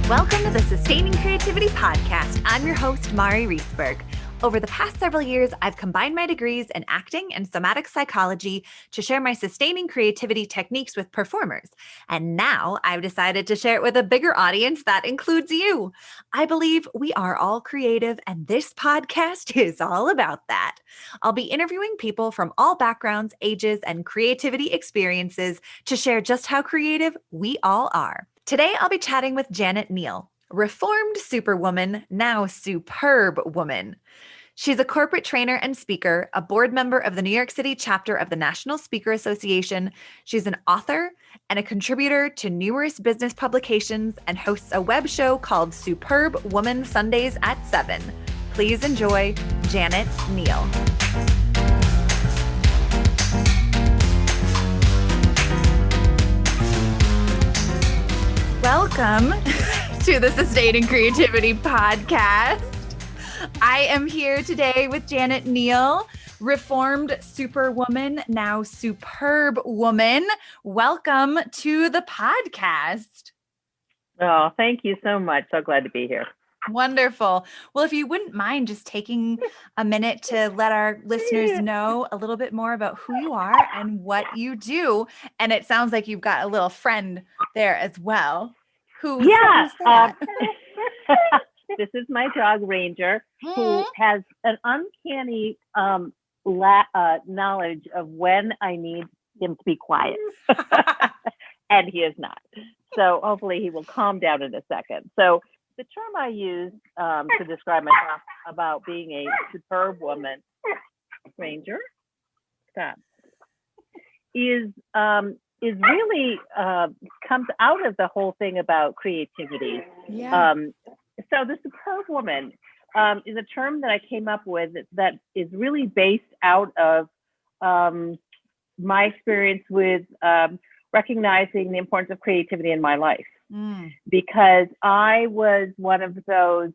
Welcome to the Sustaining Creativity Podcast. I'm your host, Mari Riesberg. Over the past several years, I've combined my degrees in acting and somatic psychology to share my sustaining creativity techniques with performers. And now I've decided to share it with a bigger audience that includes you. I believe we are all creative, and this podcast is all about that. I'll be interviewing people from all backgrounds, ages, and creativity experiences to share just how creative we all are. Today, I'll be chatting with Janet Neal, reformed Superwoman, now Superbwoman. She's a corporate trainer and speaker, a board member of the New York City chapter of the National Speaker Association. She's an author and a contributor to numerous business publications and hosts a web show called Superbwoman Sundays at 7. Please enjoy Janet Neal. Welcome to the Sustaining Creativity Podcast. I am here today with Janet Neal, reformed Superwoman, now Superbwoman. Welcome to the podcast. Oh, thank you so much. So glad to be here. Wonderful. Well, if you wouldn't mind just taking a minute to let our listeners know a little bit more about who you are and what you do. And it sounds like you've got a little friend there as well. Who's that? This is my dog Ranger, who has an uncanny knowledge of when I need him to be quiet. And he is not. So hopefully he will calm down in a second. So the term I use to describe myself about being a superb woman, Ranger, stop, is really comes out of the whole thing about creativity. Yeah. So the superb woman is a term that I came up with that is really based out of my experience with recognizing the importance of creativity in my life. Because I was one of those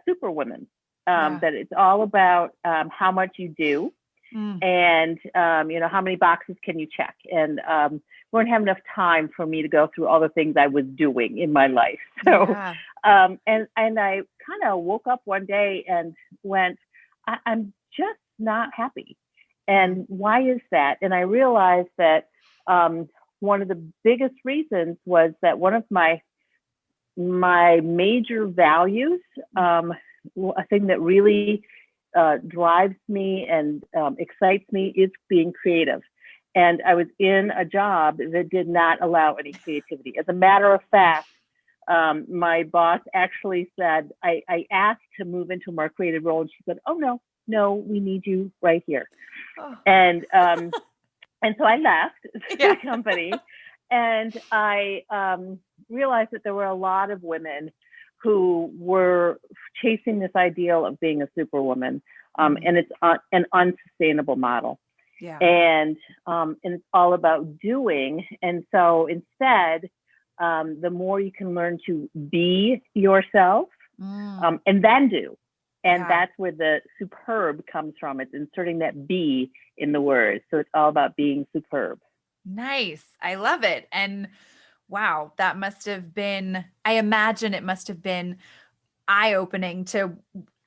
superwomen, that it's all about how much you do. And, how many boxes can you check? And we wouldn't have enough time for me to go through all the things I was doing in my life. So, and I kind of woke up one day and went, I'm just not happy. And why is that? And I realized that one of the biggest reasons was that one of my major values, a thing that really drives me and excites me, is being creative. And I was in a job that did not allow any creativity. As a matter of fact, my boss actually said, I asked to move into a more creative role, and she said, oh, no, we need you right here. Oh. And so I left the company, and I realized that there were a lot of women who were chasing this ideal of being a superwoman, and it's an unsustainable model. Yeah. And it's all about doing. And so instead, the more you can learn to be yourself, and then do. And that's where the superb comes from. It's inserting that be in the word. So it's all about being superb. Nice. I love it. And wow, that must have been, I imagine it must have been eye-opening to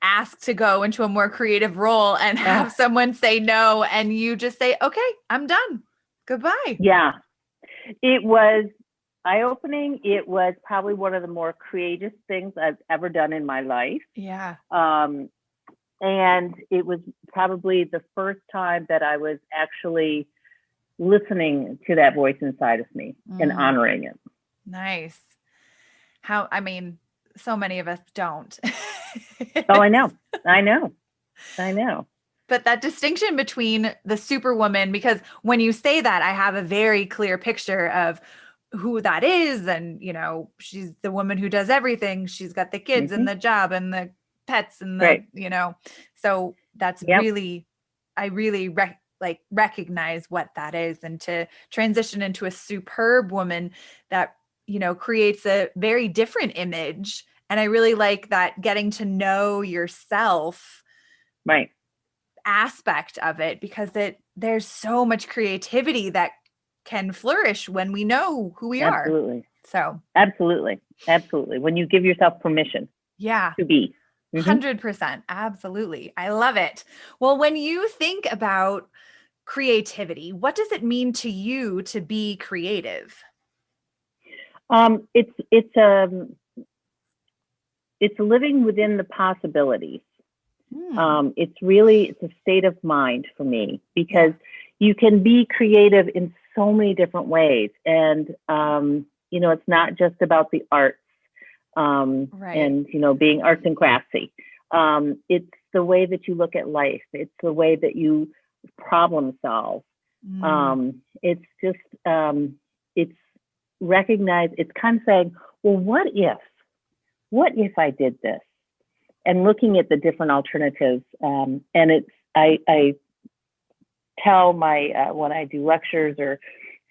ask to go into a more creative role and have someone say no, and you just say, okay, I'm done. Goodbye. Yeah. It was eye-opening. It was probably one of the more creative things I've ever done in my life. Yeah. And it was probably the first time that I was actually listening to that voice inside of me and honoring it. Nice. So many of us don't. Oh, I know. But that distinction between the superwoman, because when you say that, I have a very clear picture of who that is. And, she's the woman who does everything. She's got the kids and the job and the pets and the, so that's really, I really recognize what that is. And to transition into a superb woman that, creates a very different image. And I really like that getting to know yourself aspect of it, because there's so much creativity that can flourish when we know who we are. So absolutely. Absolutely. When you give yourself permission yeah, to be. 100%. Absolutely. I love it. Well, when you think about creativity, what does it mean to you to be creative? It's living within the possibilities. It's a state of mind for me, because you can be creative in so many different ways. And, it's not just about the arts, Right. and, being arts and craftsy. It's the way that you look at life. It's the way that you problem solve. It's just, it's recognized. It's kind of saying, well, what if I did this? And looking at the different alternatives. And I tell my, when I do lectures or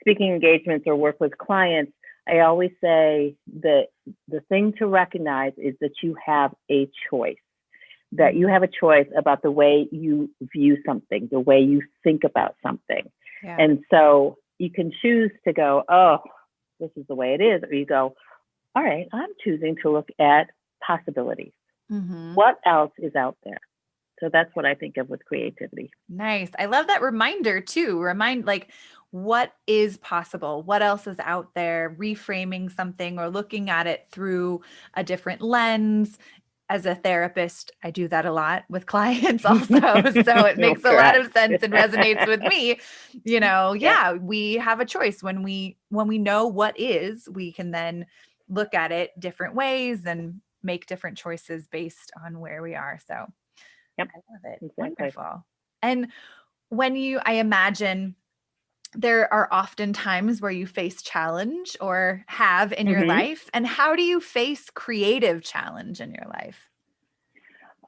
speaking engagements or work with clients, I always say that the thing to recognize is that you have a choice, that you have a choice about the way you view something, the way you think about something. Yeah. And so you can choose to go, oh, this is the way it is. Or you go, all right, I'm choosing to look at possibilities. What else is out there? So that's what I think of with creativity. Nice. I love that reminder too. Like what is possible? What else is out there? Reframing something or looking at it through a different lens. As a therapist, I do that a lot with clients also. So it makes a lot of sense and resonates with me. We have a choice when we know what is, we can then look at it different ways and make different choices based on where we are. So I love it. Exactly. Wonderful. And I imagine there are often times where you face challenge or have in your life. And how do you face creative challenge in your life?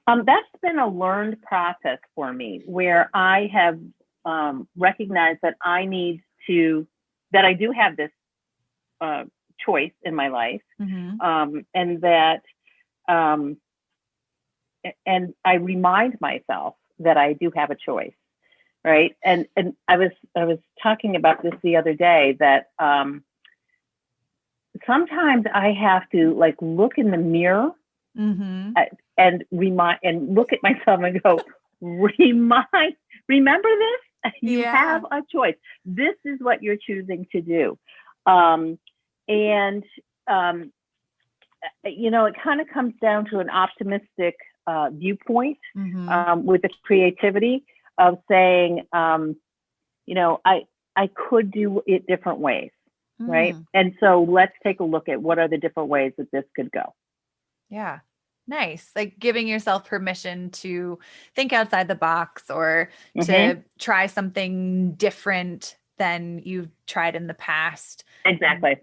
That's been a learned process for me, where I have recognized that I do have this choice in my life, and that, and I remind myself that I do have a choice, right? And I was talking about this the other day, that sometimes I have to look in the mirror and look at myself and go, remember this? You have a choice. This is what you're choosing to do. It kind of comes down to an optimistic viewpoint with the creativity of saying, I could do it different ways, right? And so let's take a look at what are the different ways that this could go. Yeah. Nice. Like giving yourself permission to think outside the box or to try something different than you've tried in the past. Exactly.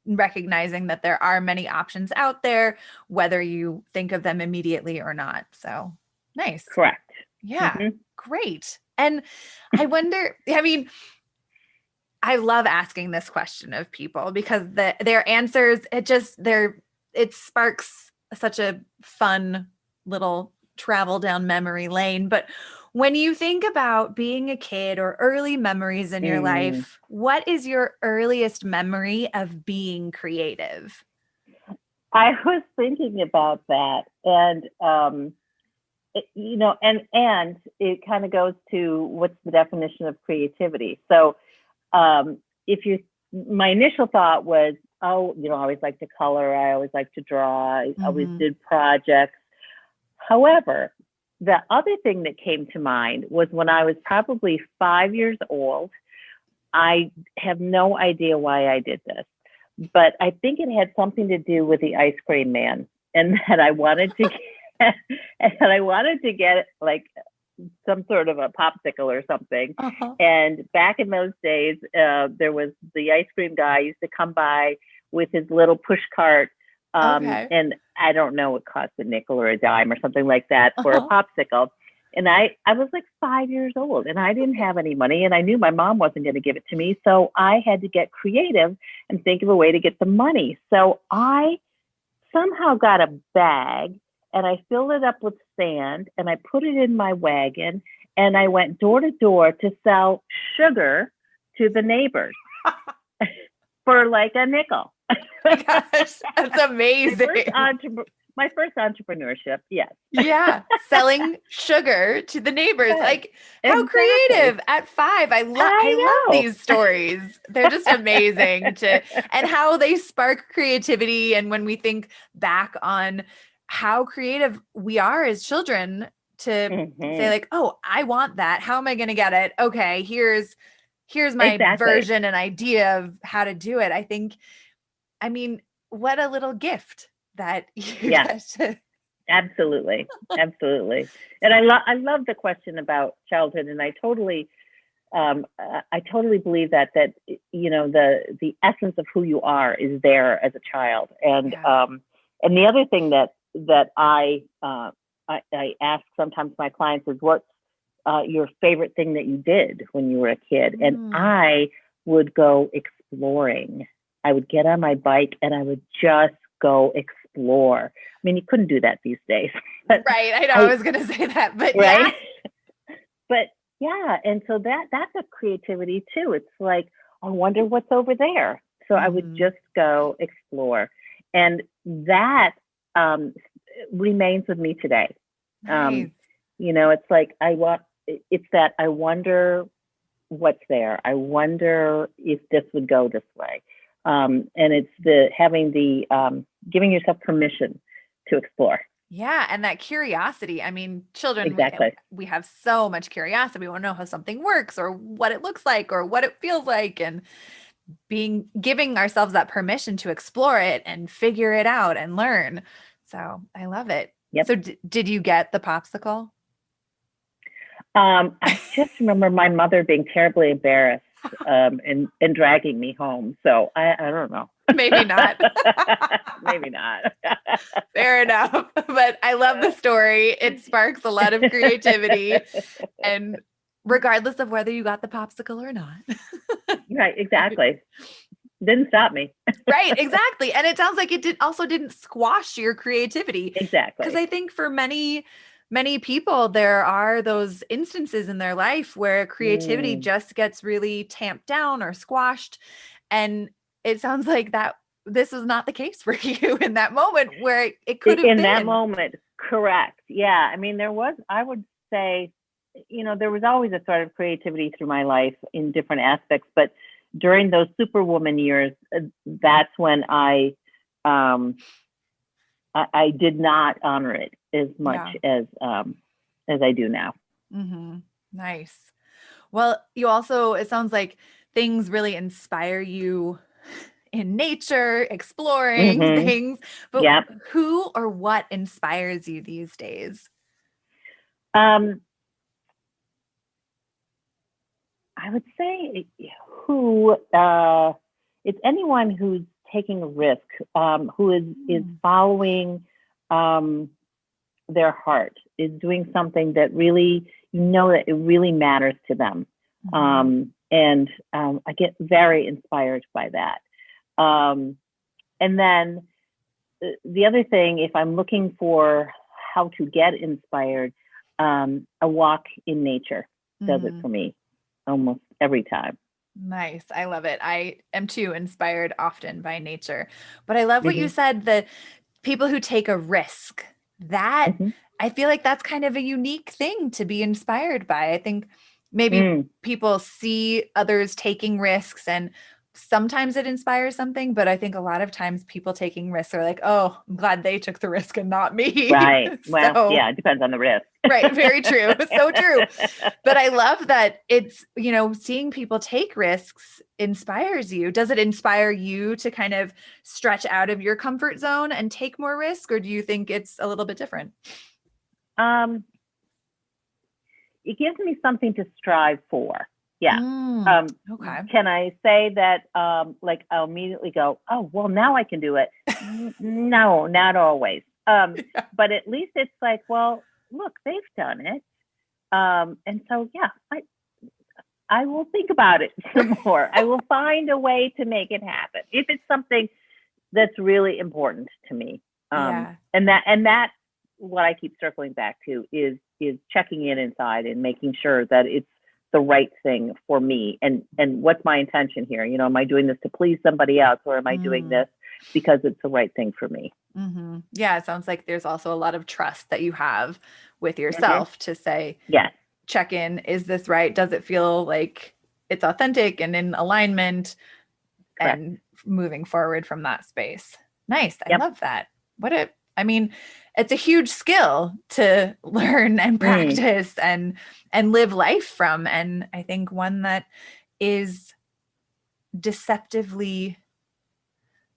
Recognizing that there are many options out there, whether you think of them immediately or not. So nice. Correct. Yeah. Great. And I wonder, I love asking this question of people because their answers, it sparks such a fun little travel down memory lane. But when you think about being a kid or early memories in your life, what is your earliest memory of being creative? I was thinking about that, and and it kind of goes to what's the definition of creativity. So, my initial thought was, I always liked to color. I always liked to draw. I always did projects. However, the other thing that came to mind was when I was probably 5 years old. I have no idea why I did this, but I think it had something to do with the ice cream man, and that I wanted to get like some sort of a popsicle or something. And back in those days, there was the ice cream guy used to come by with his little push cart. And I don't know, it cost a nickel or a dime or something like that for a popsicle. And I was like 5 years old, and I didn't have any money, and I knew my mom wasn't going to give it to me. So I had to get creative and think of a way to get the money. So I somehow got a bag, and I filled it up with sand, and I put it in my wagon, and I went door to door to sell sugar to the neighbors for like a nickel. my gosh, that's amazing. My first entrepreneurship, yes. Yeah, selling sugar to the neighbors. Yes, Like, how exactly. creative at 5. I love know. these stories. They're just amazing and how they spark creativity. And when we think back on how creative we are as children to say like, oh, I want that. How am I going to get it? Okay, here's my version and idea of how to do it. I mean, what a little gift that you get to. Absolutely. Absolutely. And I love the question about childhood. And I totally believe that, you know, the essence of who you are is there as a child. And, and the other thing that I ask sometimes my clients is, what's your favorite thing that you did when you were a kid? And I would go exploring. I would get on my bike and I would just go explore. I mean, you couldn't do that these days. Right. I know I was going to say that, but right. Yeah. But yeah. And so that's a creativity too. It's like, I wonder what's over there. So I would just go explore. And that remains with me today. Nice. You know, it's like, I wonder what's there. I wonder if this would go this way. And it's giving yourself permission to explore. Yeah. And that curiosity. I mean, children, exactly. we have so much curiosity. We want to know how something works or what it looks like or what it feels like, and giving ourselves that permission to explore it and figure it out and learn. So I love it. Yep. So did you get the popsicle? I just remember my mother being terribly embarrassed and dragging me home. So I don't know. Maybe not. Maybe not. Fair enough. But I love the story. It sparks a lot of creativity. And regardless of whether you got the popsicle or not. Right, exactly. Didn't stop me. Right, exactly. And it sounds like it didn't squash your creativity. Exactly. Because I think for many people, there are those instances in their life where creativity just gets really tamped down or squashed. And it sounds like that this is not the case for you in that moment where it could have been. In that moment, correct. Yeah. I mean, I would say, you know, there was always a sort of creativity through my life in different aspects, but during those Superwoman years, that's when I did not honor it as much as I do now. Mm-hmm. Nice. Well, it sounds like things really inspire you in nature, exploring things, but who or what inspires you these days? I would say it's anyone who's taking a risk, who is following their heart, is doing something that really, you know, that it really matters to them. And I get very inspired by that. And then the other thing, if I'm looking for how to get inspired, a walk in nature does it for me almost every time. Nice. I love it. I am too inspired often by nature, but I love what you said, the people who take a risk. That I feel like that's kind of a unique thing to be inspired by. I think maybe people see others taking risks and sometimes it inspires something, but I think a lot of times people taking risks are like, oh, I'm glad they took the risk and not me. Right. Well, yeah, it depends on the risk. Right. Very true. So true. But I love that it's, you know, seeing people take risks inspires you. Does it inspire you to kind of stretch out of your comfort zone and take more risk? Or do you think it's a little bit different? It gives me something to strive for. Yeah. Okay. Can I say that, like, I'll immediately go, oh, well, now I can do it. No, not always. But at least it's like, well, look, they've done it. And so, yeah, I will think about it some more. I will find a way to make it happen if it's something that's really important to me. And that what I keep circling back to is checking in inside and making sure that it's the right thing for me, and what's my intention here? You know, am I doing this to please somebody else, or am I doing this because it's the right thing for me. Mm-hmm. Yeah. It sounds like there's also a lot of trust that you have with yourself to say, yes, check in, is this right? Does it feel like it's authentic and in alignment? correct. And moving forward from that space. Nice. I Yep. love that. I mean, it's a huge skill to learn and practice and live life from. And I think one that is deceptively,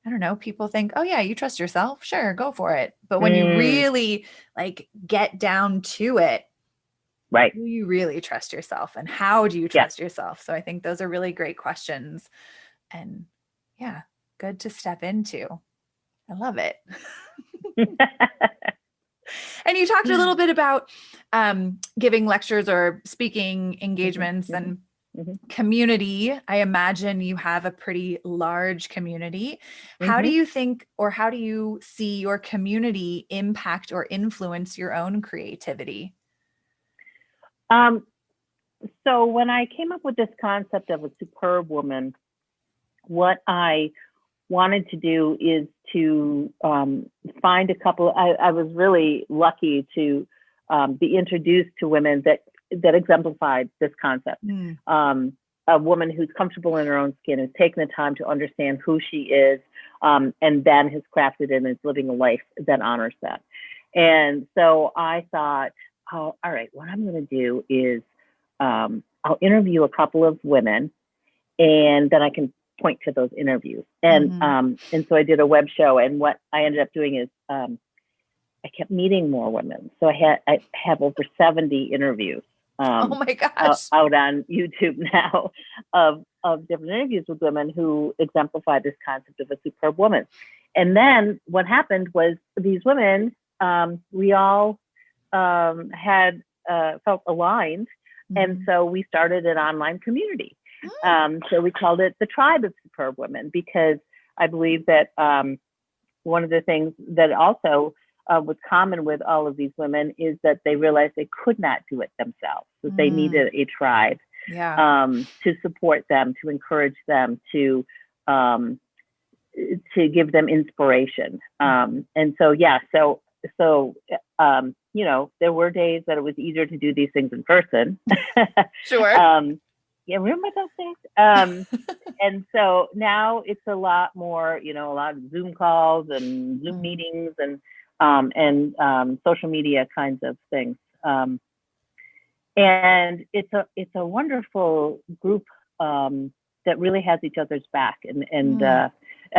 I don't know, people think, oh yeah, you trust yourself. Sure, go for it. But when you really like get down to it, right. do you really trust yourself? And how do you trust yourself? So I think those are really great questions. And yeah, good to step into. I love it. And you talked a little bit about giving lectures or speaking engagements and community. I imagine you have a pretty large community. How do you think, or how do you see your community impact or influence your own creativity? So when I came up with this concept of a Superwoman, what I wanted to do is to find a couple. I was really lucky to be introduced to women that exemplified this concept. A woman who's comfortable in her own skin, who's taken the time to understand who she is, and then has crafted and is living a life that honors that. And so I thought, oh, all right, what I'm going to do is I'll interview a couple of women, and then I can point to those interviews. And so I did a web show, and what I ended up doing is I kept meeting more women. So I have over 70 interviews. Oh my gosh. Out on YouTube now of different interviews with women who exemplify this concept of a superb woman. And then what happened was these women, we all had felt aligned. And so we started an online community. So we called it the Tribe of Superb Women, because I believe that one of the things that also was common with all of these women is that they realized they could not do it themselves, that they needed a tribe to support them, to encourage them, to give them inspiration. And so, you know, there were days that it was easier to do these things in person. Sure. Yeah, remember those days? And so now it's a lot more, you know, a lot of Zoom calls and Zoom meetings and social media kinds of things. And it's a wonderful group that really has each other's back. And I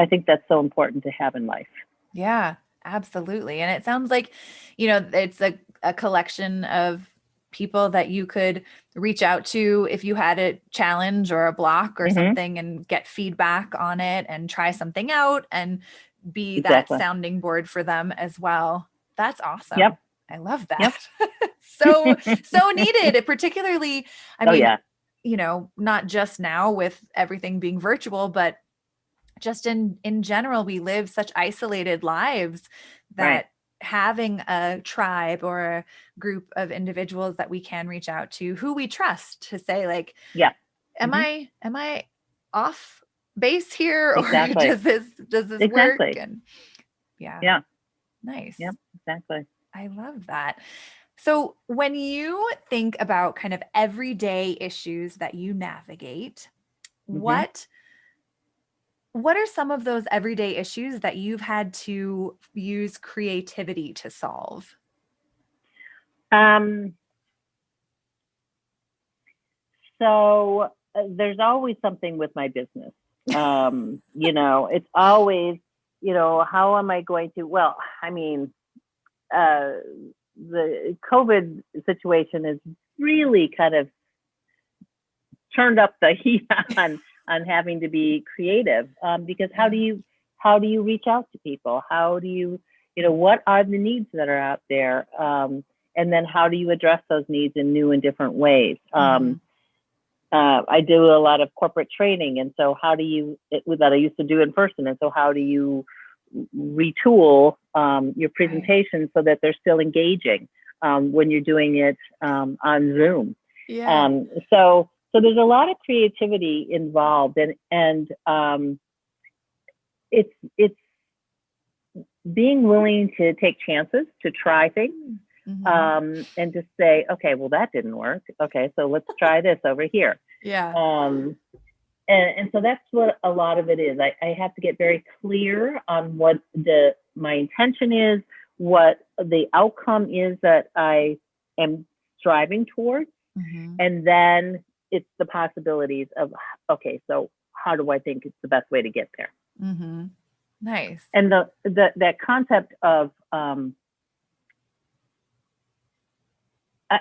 think that's so important to have in life. Yeah, absolutely. And it sounds like, you know, it's a collection of people that you could reach out to if you had a challenge or a block or something, and get feedback on it and try something out and be that sounding board for them as well. That's awesome. Yep. I love that. So needed, particularly, I mean, you know, not just now with everything being virtual, but just in general, we live such isolated lives that having a tribe or a group of individuals that we can reach out to, who we trust, to say like, am I off base here, or does this work? And nice. Yep, exactly. I love that. So when you think about kind of everyday issues that you navigate, what are some of those everyday issues that you've had to use creativity to solve? So there's always something with my business. You know, it's always, you know, how am I going to, well, I mean, the COVID situation has really kind of turned up the heat on having to be creative, because how do you reach out to people? How do you know, what are the needs that are out there? And then how do you address those needs in new and different ways? I do a lot of corporate training. And so how do you, that I used to do in person. And so how do you retool your presentation so that they're still engaging when you're doing it on Zoom? So there's a lot of creativity involved, and it's being willing to take chances, to try things, and just say, okay, well, that didn't work. Okay, so let's try this over here. Yeah. And so that's what a lot of it is. I have to get very clear on what my intention is, what the outcome is that I am striving towards. And then it's the possibilities of, okay, so how do I think it's the best way to get there? Nice. And that concept of,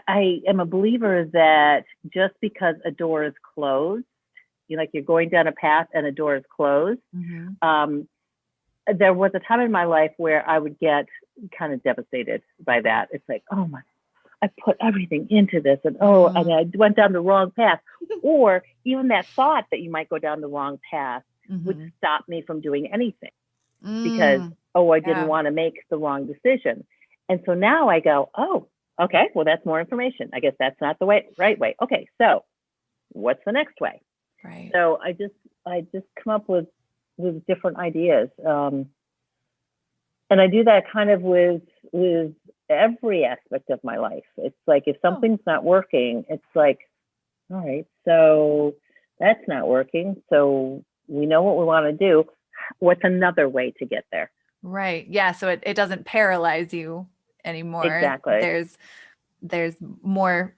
I am a believer that just because a door is closed, you're going down a path and a door is closed. There was a time in my life where I would get kind of devastated by that. It's like, oh my, I put everything into this, and and I went down the wrong path. Or even that thought that you might go down the wrong path would stop me from doing anything because, I didn't want to make the wrong decision. And so now I go, okay, well, that's more information. I guess that's not the right way. Okay, so what's the next way? Right. So I just come up with different ideas. And I do that kind of with every aspect of my life. It's like, if something's not working, it's like, all right, so that's not working. So we know what we want to do. What's another way to get there? Right. Yeah. So it doesn't paralyze you anymore. Exactly. There's more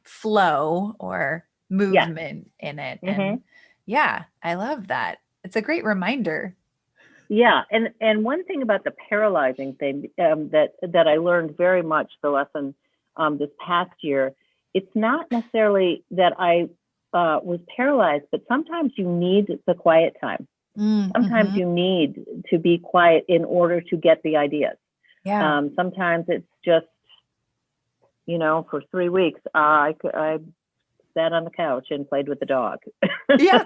flow or movement in it. And yeah, I love that. It's a great reminder. Yeah. And one thing about the paralyzing thing that I learned very much the lesson this past year, it's not necessarily that I was paralyzed, but sometimes you need the quiet time. Sometimes you need to be quiet in order to get the ideas. Yeah. Sometimes it's just, for 3 weeks, I sat on the couch and played with the dog. Yeah.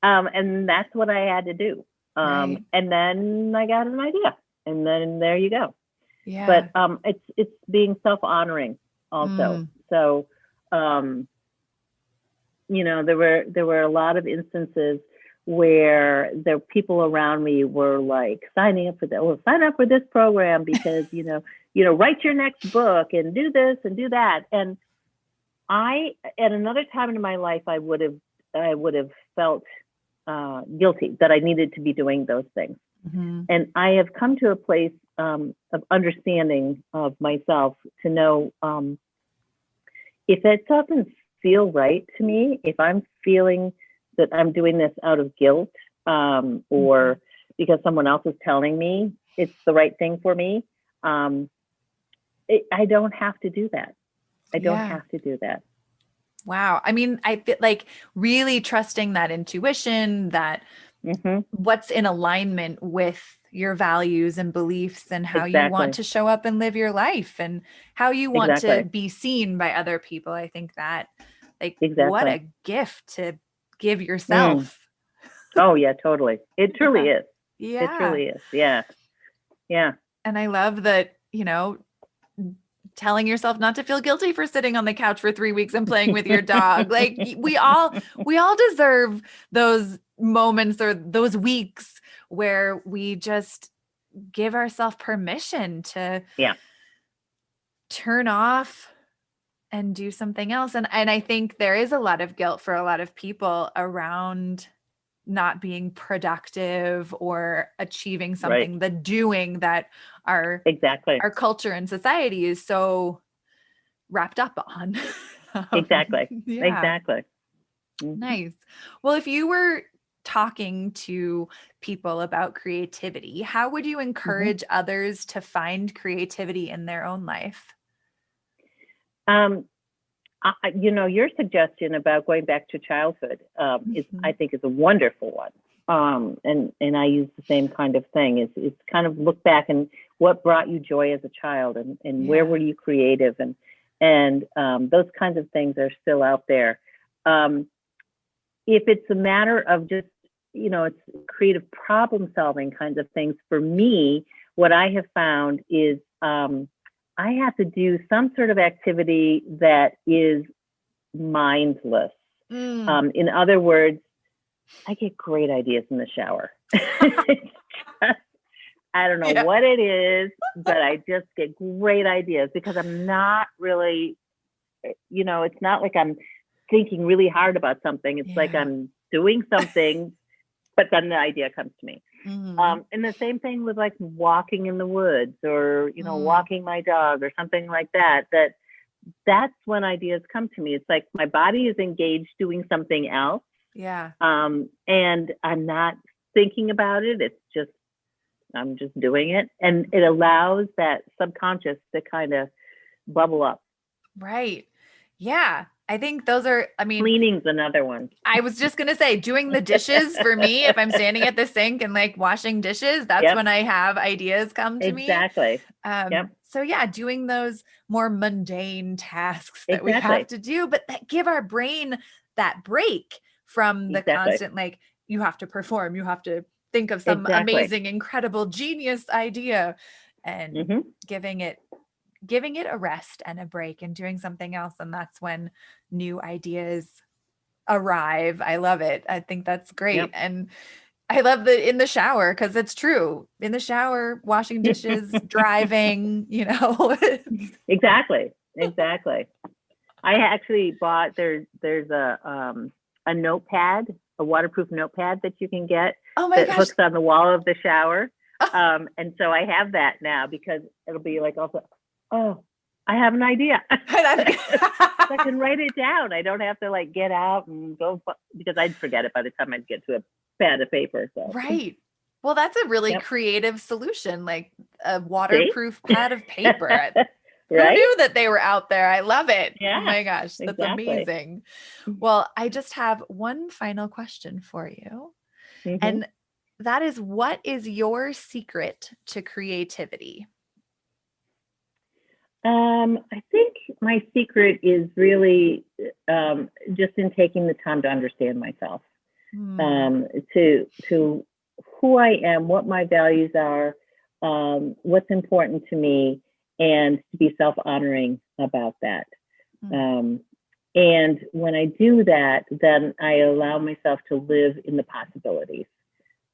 And that's what I had to do. Right. And then I got an idea, and then there you go. Yeah. But it's being self-honoring also. So, there were a lot of instances where the people around me were like signing up for that. Well, sign up for this program because, write your next book and do this and do that. And at another time in my life, I would have felt guilty that I needed to be doing those things. And I have come to a place of understanding of myself to know if it doesn't feel right to me, if I'm feeling that I'm doing this out of guilt or because someone else is telling me it's the right thing for me, I don't have to do that. I don't have to do that. Wow. I mean, I feel like really trusting that intuition, that what's in alignment with your values and beliefs and how you want to show up and live your life and how you want to be seen by other people. I think that what a gift to give yourself. Oh yeah, totally. It truly is. Yeah. It truly is. Yeah. Yeah. And I love that, telling yourself not to feel guilty for sitting on the couch for 3 weeks and playing with your dog. Like we all deserve those moments or those weeks where we just give ourselves permission to turn off and do something else. And I think there is a lot of guilt for a lot of people around not being productive or achieving something, the doing that our culture and society is so wrapped up on. Exactly. Nice. Well, if you were talking to people about creativity, how would you encourage others to find creativity in their own life? Your suggestion about going back to childhood I think is a wonderful one. And I use the same kind of thing. It's kind of look back and what brought you joy as a child and where were you creative and those kinds of things are still out there. If it's a matter of just, it's creative problem solving kinds of things, for me, what I have found is I have to do some sort of activity that is mindless. In other words, I get great ideas in the shower. I don't know what it is, but I just get great ideas because I'm not really, it's not like I'm thinking really hard about something. It's like I'm doing something, but then the idea comes to me. And the same thing with like walking in the woods or, walking my dog or something like that, that's when ideas come to me. It's like my body is engaged doing something else. Yeah. And I'm not thinking about it. It's just, I'm just doing it. And it allows that subconscious to kind of bubble up. Right. Yeah. I think those are, cleaning's another one. I was just going to say doing the dishes for me, if I'm standing at the sink and like washing dishes, that's when I have ideas come to me. Exactly. So yeah, doing those more mundane tasks that we have to do, but that give our brain that break from the constant, like you have to perform, you have to think of some amazing, incredible, genius idea, and giving it a rest and a break and doing something else. And that's when new ideas arrive. I love it. I think that's great. And I love that in the shower, because it's true. In the shower, washing dishes, driving, Exactly. I actually bought, there's a notepad, a waterproof notepad that you can get hooks on the wall of the shower. And so I have that now because it'll be like also, I have an idea. I can write it down. I don't have to like get out and go because I'd forget it by the time I'd get to a pad of paper. So. Right. Well, that's a really creative solution, like a waterproof pad of paper. Who knew that they were out there? I love it. Yeah, oh my gosh, that's amazing. Well, I just have one final question for you. And that is, what is your secret to creativity? I think my secret is really just in taking the time to understand myself, to who I am, what my values are, what's important to me, and to be self-honoring about that. And when I do that, then I allow myself to live in the possibilities,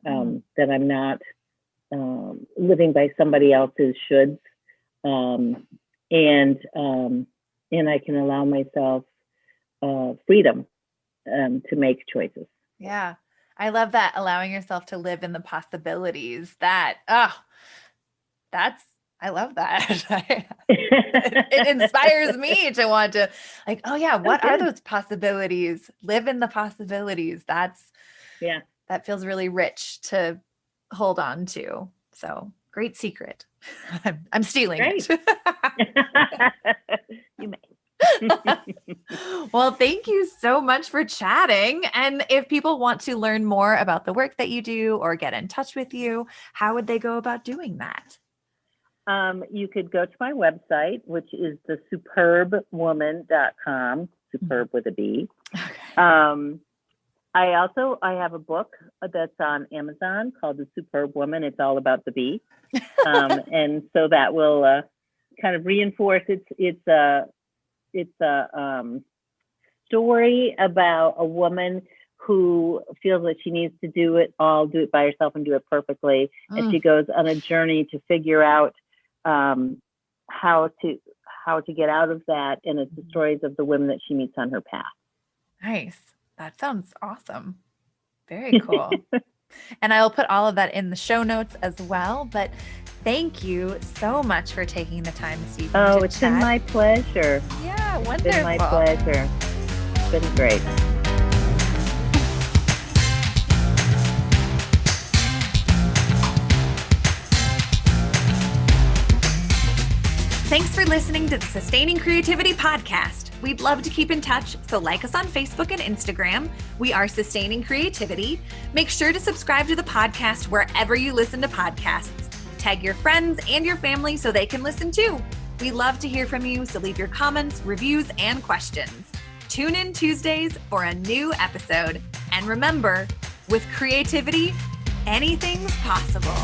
that I'm not living by somebody else's shoulds. And I can allow myself freedom to make choices. Yeah, I love that. Allowing yourself to live in the possibilities. I love that. It inspires me to want to like, what are those possibilities? Live in the possibilities. That feels really rich to hold on to. So great secret. I'm stealing it. You may. Well, thank you so much for chatting. And if people want to learn more about the work that you do or get in touch with you, how would they go about doing that? You could go to my website, which is the Superbwoman.com, superb with a B. Okay. I have a book that's on Amazon called The Superwoman. It's all about the bee. And so that will kind of reinforce it's a story about a woman who feels that she needs to do it by herself and do it perfectly. And she goes on a journey to figure out how to get out of that. And it's the stories of the women that she meets on her path. Nice. That sounds awesome. Very cool. And I will put all of that in the show notes as well. But thank you so much for taking the time this evening. Oh, it's been my pleasure. Yeah, wonderful. It's been my pleasure. It's been great. Thanks for listening to the Sustaining Creativity Podcast. We'd love to keep in touch, so like us on Facebook and Instagram. We are Sustaining Creativity. Make sure to subscribe to the podcast wherever you listen to podcasts. Tag your friends and your family so they can listen too. We love to hear from you, so leave your comments, reviews, and questions. Tune in Tuesdays for a new episode. And remember, with creativity, anything's possible.